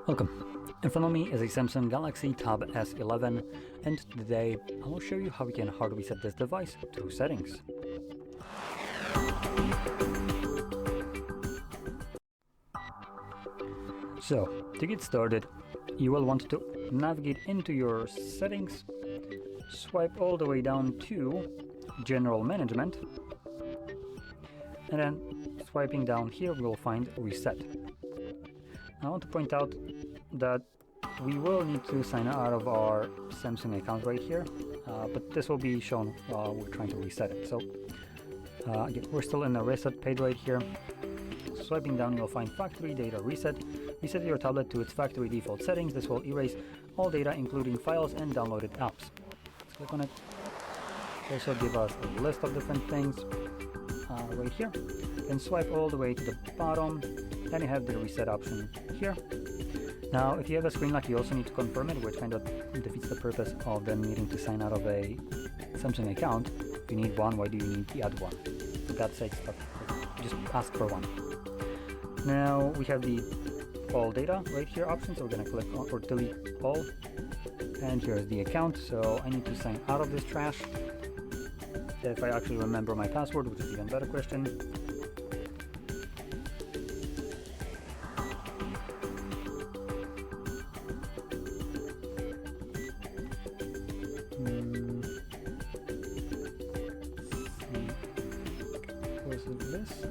Welcome. In front of me is a Samsung Galaxy Tab S11, and today I will show you how we can hard reset this device through settings. So, to get started, you will want to navigate into your settings, swipe all the way down to General Management, and then swiping down here we will find Reset. I want to point out that we will need to sign out of our Samsung account right here, but this will be shown while we're trying to reset it. So again, we're still in the reset page right here. Swiping down, you'll find Factory Data Reset. Reset your tablet to its factory default settings. This will erase all data, including files and downloaded apps. Let's click on it. Also give us a list of different things right here. Then swipe all the way to the bottom, and you have the reset option here. Now, if you have a screen lock, you also need to confirm it, which kind of defeats the purpose of them needing to sign out of a Samsung account. If you need one, why do you need the other one? For God's sake, just ask for one. Now we have the all data right here option, so we're going to click on or delete all. And here's the account, so I need to sign out of this trash. If I actually remember my password, which is an even better question. Was it this?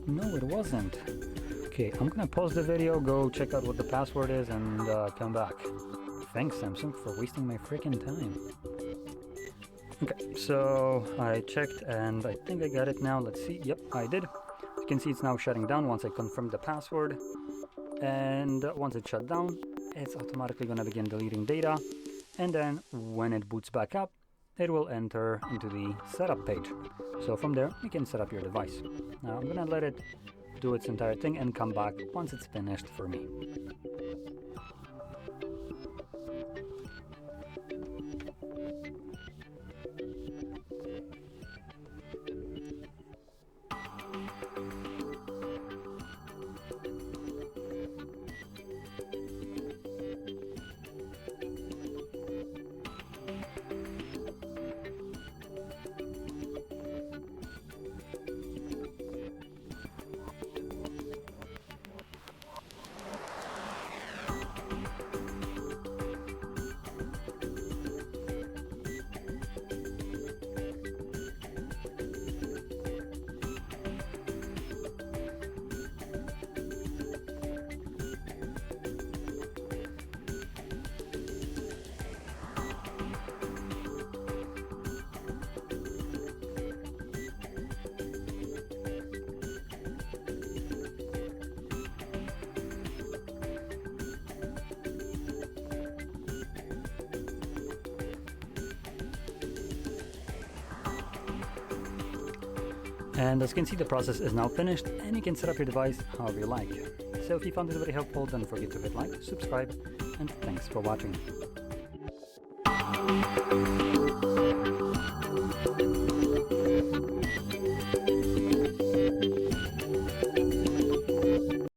No, it wasn't. Okay, I'm gonna pause the video, go check out what the password is, and come back. Thanks, Samsung, for wasting my freaking time. Okay, so I checked and I think I got it now. Let's see. Yep, I did. You can see it's now shutting down once I confirm the password. And once it's shut down, it's automatically going to begin deleting data. And then when it boots back up, it will enter into the setup page. So from there, you can set up your device. Now I'm going to let it do its entire thing and come back once it's finished for me. And as you can see, the process is now finished, and you can set up your device however you like. So if you found this very helpful, don't forget to hit like, subscribe, and thanks for watching.